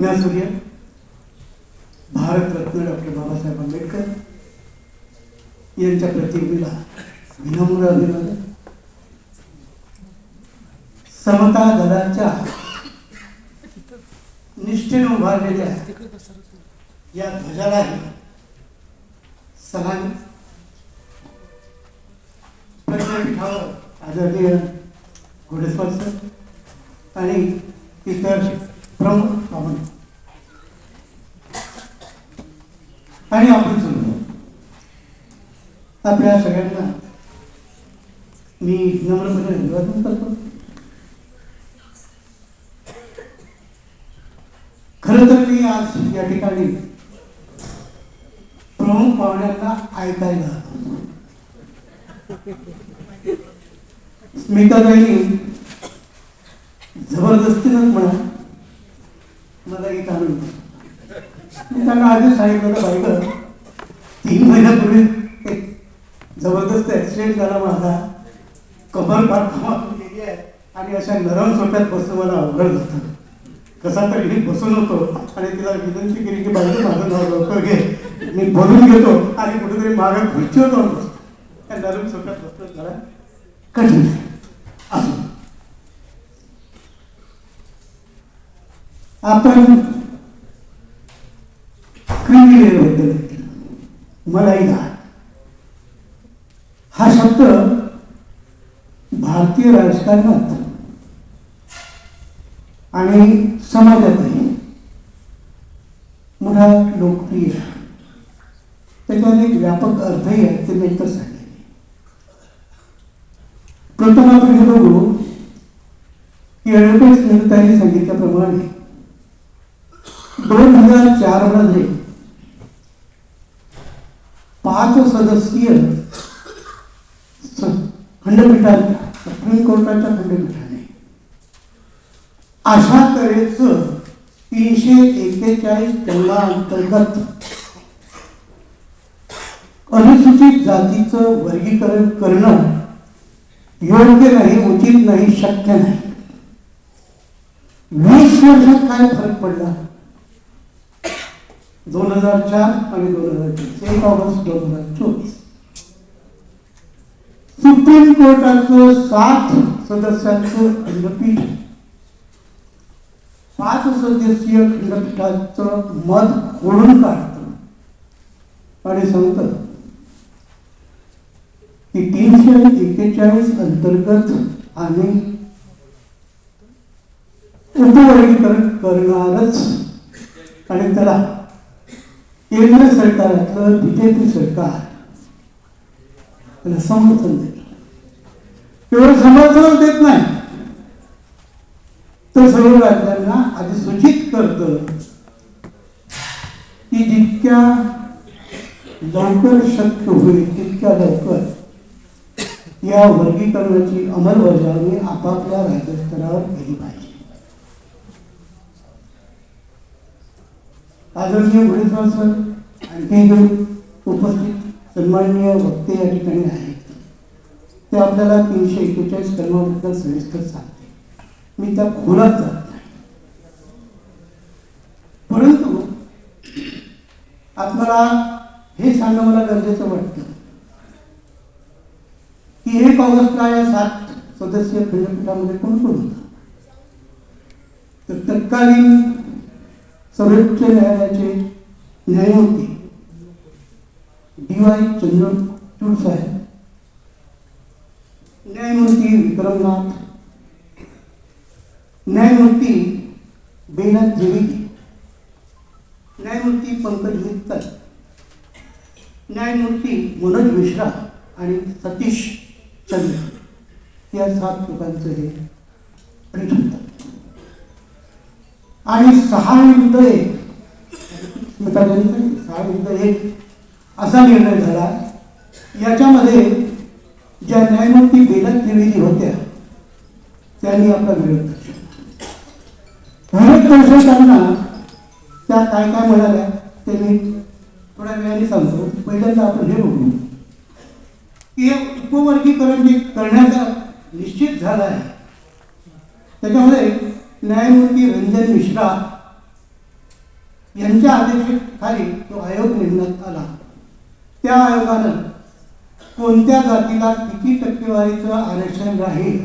प्रज्ञासूर्य Bharat Ratna doctor Babasaheb Ambedkar यांच्या प्रतिमेला विनम्र अभिवादन. समता दलाच्या निष्ठेने उभारलेल्या या ध्वजालाही सलामी. प्रज्ञापीठावर आदरणीय घोडेस्वार सर आणि इतर प्रमुख पाहुणे आणि आपण सुरू आपल्या सगळ्यांना मी नम्रपणे अभिवादन करतो. खरं तर मी आज या ठिकाणी प्रमुख पाहुण्यांना ऐकायला स्मिताताईंनी जबरदस्तीनं म्हणा मला एक आनंद. मी त्यांना आधीच सांगितलं होतं बाईक 3 महिन्यापूर्वी एक जबरदस्त ॲक्सिडेंट झाला माझा. कमर फार कामातून गेली आहे आणि अशा नरम सोप्यात बसणं मला अवघड होतं. कसा तरी बसून होतो आणि तिला विनंती केली की बाई माझं नाव लवकर घे, मी बोलून घेतो आणि कुठेतरी मागे खुर्चीवर जाऊन बसतो. त्या नरम सोप्यात बसणं मला कठीण असं. आपण क्रिमिलेबद्दल मलाईदा हा शब्द भारतीय राजकारणात आणि समाजातही मोठा लोकप्रिय, त्याच्यावर एक व्यापक अर्थही आहे. ते नंतर सांगेल. प्रथम आपण हे बघू की ॲडव्होकेट स्मिताताईंनी सांगितल्याप्रमाणे 2004 मध्ये 5 सदस्यीय खंडपीठाने, सुप्रीम कोर्टाच्या खंडपीठाने अशा तऱ्हेचं 341 कलमांतर्गत अनुसूचित जातीचं वर्गीकरण करणं योग्य नाही, उचित नाही, शक्य नाही. 20 वर्षात काय फरक पडला? 2004 आणि 2024, 1 ऑगस्ट 2024 सुप्रीम कोर्टाचं 7 सदस्यांचं खंडपीठ 5 सदस्यीय खंडपीठाचं मत खोडून काढतं आणि सांगतं की 341 अंतर्गत आम्ही उपवर्गीकरण करणारच आणि त्याला केंद्र सरकारातलं बीजेपी सरकार त्याला समर्थन देतं. केवळ समर्थन देत नाही तर सर्व राज्यांना अधिसूचित करतं की जितक्या लवकर शक्य होईल तितक्या लवकर या वर्गीकरणाची अंमलबजावणी आपापल्या राज्यस्तरावर केली पाहिजे. आदरणीय घोडेस्वार सर आणखी जे उपस्थित सन्माननीय वक्ते या ठिकाणी आहेत ते आपल्याला 341 कलमाबद्दल सविस्तर सांगते. मी त्या खोलात जात नाही, परंतु आपल्याला हे सांगणं मला गरजेचं वाटतं की 1 ऑगस्टला या 7 सदस्यीय खंडपीठामध्ये कोण कोण होतं? तर तत्कालीन सर्वोच्च न्यायालयाचे न्यायमूर्ती DY चंद्रचूड साहेब, न्यायमूर्ती विक्रमनाथ, न्यायमूर्ती बेला द्विवेदी, न्यायमूर्ती पंकज मित्तल, न्यायमूर्ती मनोज मिश्रा आणि सतीश चंद्र या 7 लोकांचं हे पीठ होतं. आणि 6-1 6-1 असा निर्णय झाला. याच्यामध्ये ज्या न्यायमूर्ती बेला द्विवेदी होत्या त्यांनी आपला विरोध दर्शवताना त्या काय काय म्हणाल्या ते मी थोड्या वेळाने सांगतो. पहिल्यांदा आपण हे बघू की उपवर्गीकरण जे करण्याचा निश्चित झाला आहे त्याच्यामध्ये न्यायमूर्ती रंजन मिश्रा यांच्या अध्यक्षतेखाली तो आयोग नेमण्यात आला. त्या आयोगानं कोणत्या जातीला किती टक्केवारीचं आरक्षण राहील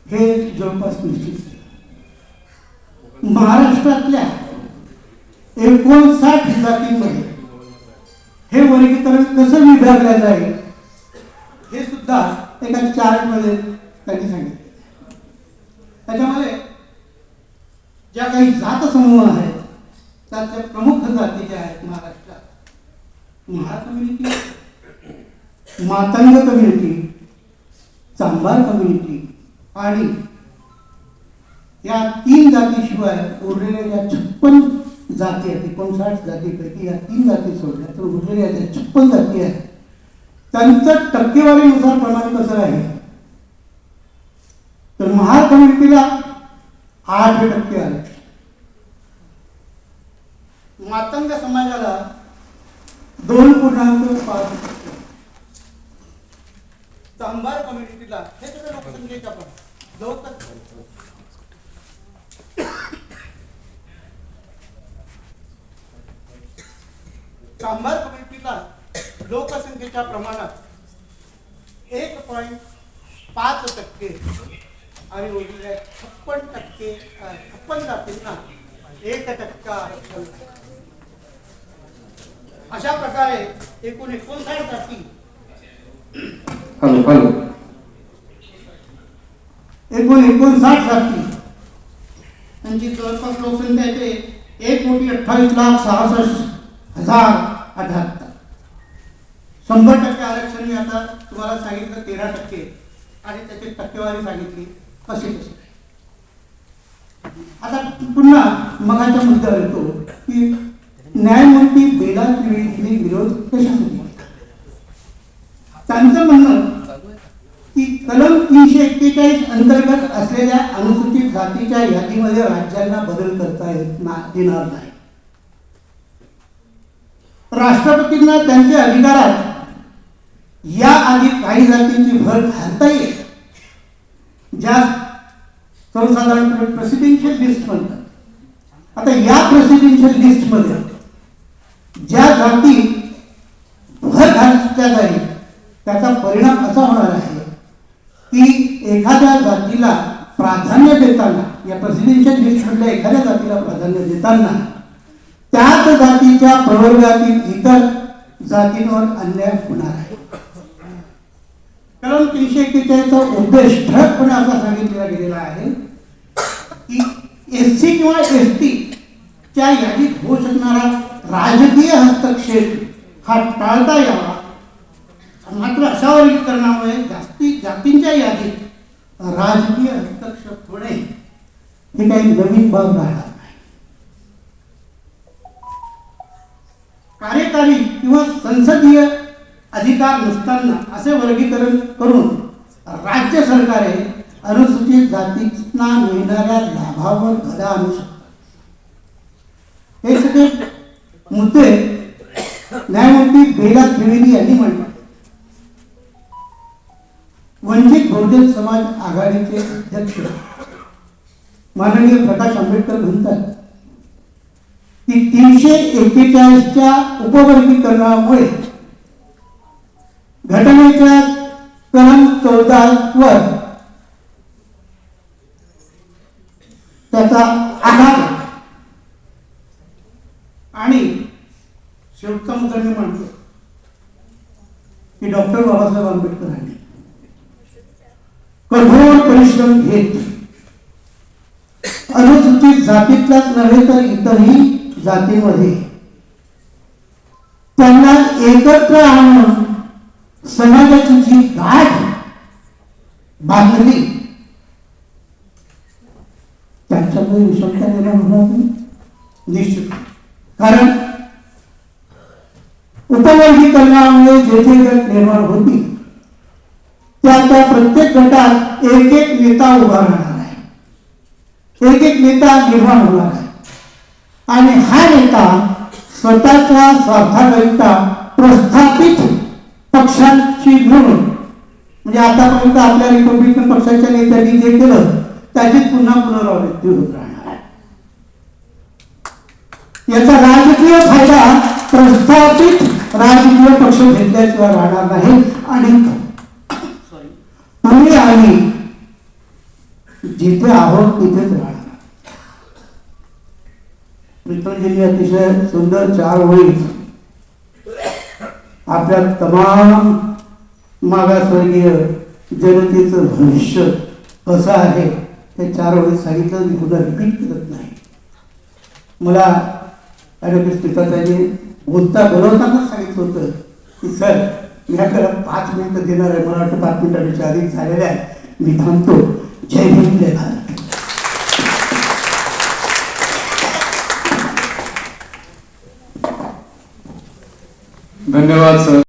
हे जवळपास निश्चित केलं. महाराष्ट्रातल्या 59 जातींमध्ये हे वर्गीकरण कसं विभागलं जाईल हे सुद्धा एका चार्टमध्ये त्यांनी सांगितलं. त्याच्यामध्ये ज्या काही जात समूह आहेत त्याच्या प्रमुख जाती ज्या आहेत महाराष्ट्रात, महार कम्युनिटी, मातंग कम्युनिटी, चांभार कम्युनिटी आणि या 3 जातीशिवाय उरलेल्या ज्या 56 जाती आहेत, 59 जातीपैकी या 3 जाती सोडल्या तर उरलेल्या ज्या 56 जाती आहेत त्यांचं टक्केवारीनुसार प्रमाण कसं आहे तर महार कम्युनिटीला 8% आरक्षण, मातंग समाजाला 2.5%, चांभार कम्युनिटीला हे सगळं लोकसंख्येच्या चांभार कम्युनिटीला लोकसंख्येच्या प्रमाणात 1.5% आणि उरलेल्या 56 जातींना 1% आरक्षण. अशा प्रकारे एकूण 59 जाती एकूण 59 जाती त्यांची जवळपास लोकसंख्या येते 1,28,66,078. 100% आरक्षण मी आता तुम्हाला सांगितलं 13% आणि त्याची टक्केवारी सांगितली कशी. आता पुन्हा मगाच्या मुद्द्यावर येतो की न्यायमूर्ती बेला त्रिवेदीने विरोध कशासाठी. त्यांचं म्हणणं की कलम 341 अंतर्गत असलेल्या अनुसूचित जातीच्या यादीमध्ये राज्यांना बदल करता येणार नाही. राष्ट्रपतींना त्यांच्या अधिकारात या आधी काही जातींची भर घालता येईल ज्या सर्वसाधारणपणे प्रेसिडेन्शियल लिस्ट म्हणतात. आता या प्रेसिडेन्शियल लिस्टमध्ये ज्या जाती भर घातल्या जाईल त्याचा परिणाम असा होणार आहे की एखाद्या जातीला प्राधान्य देताना, या प्रेसिडेन्शियल लिस्टमधल्या एखाद्या जातीला प्राधान्य देताना त्याच जातीच्या प्रवर्गातील इतर जातींवर अन्याय होणार आहे. कलम 341चा उद्देश ठळकपणे असा सांगितलेला गेलेला आहे की SC किंवा ST च्या यादीत होऊ शकणारा राजकीय हस्तक्षेप हा टाळता यावा. मात्र अशा वर्गीकरणामुळे जातींच्या यादीत राजकीय हस्तक्षेप होणे हे काही नवीन बाब राहणार नाही. कार्यकारी किंवा संसदीय अधिकार नसताना असे वर्गीकरण करून राज्य सरकारे अनुसूचित जातींना मिळणाऱ्या लाभावर गदा आणू शकतात. हे सगळे मुद्दे न्यायमूर्ती बेला त्रिवेदी यांनी मांडले. वंचित बहुजन समाज आघाडीचे अध्यक्ष माननीय प्रकाश आंबेडकर म्हणतात की 341च्या उपवर्गीकरणामुळे घटनेच्या कलम 14 वर त्याचा आघात आणि शेवटचा मुद्दा मी मांडतो की डॉक्टर बाबासाहेब आंबेडकरांनी कठोर परिश्रम घेत अनुसूचित जातीतलाच नव्हे तर इतरही जातीमध्ये त्यांना एकत्र आणून समाजाची जी गाठ बांधली त्यांच्यामध्ये विषमता निर्माण होणार निश्चित. कारण उपवर्गीकरणामुळे जे जे गट निर्माण होतील त्या प्रत्येक गटात एक एक नेता उभा राहणार आहे, एक एक नेता निर्माण होणार आहे आणि हा नेता स्वतःच्या स्वार्थाकरिता प्रस्थापित पक्षांची म्हणून, म्हणजे आतापर्यंत आपल्या रिपब्लिकन पक्षाच्या नेत्यांनी जे केलं त्याची पुन्हा पुनरावृत्ती होत राहणार आहे. याचा राजकीय फायदा प्रस्थापित राजकीय पक्ष घेतल्याशिवाय राहणार नाही आणि तुम्ही आम्ही जिथे आहोत तिथेच राहणार. विठ्ठलजींनी अतिशय सुंदर 4 ओळी आपल्या तमाम मागासवर्गीय जनतेचं भविष्य कसं आहे ते 4 ओळीत सांगितलं. मी पुन्हा रिपीट करत नाही. मला ॲडव्होकेट स्मिताताईंनी बोलवतानाच सांगितलं होतं की सर मी आपल्याला 5 मिनिटं देणार आहे. मला वाटतं 5 मिनिटांपेक्षा अधिक झालेले आहे. मी थांबतो. जय भीम जय भारत. धन्यवाद सर.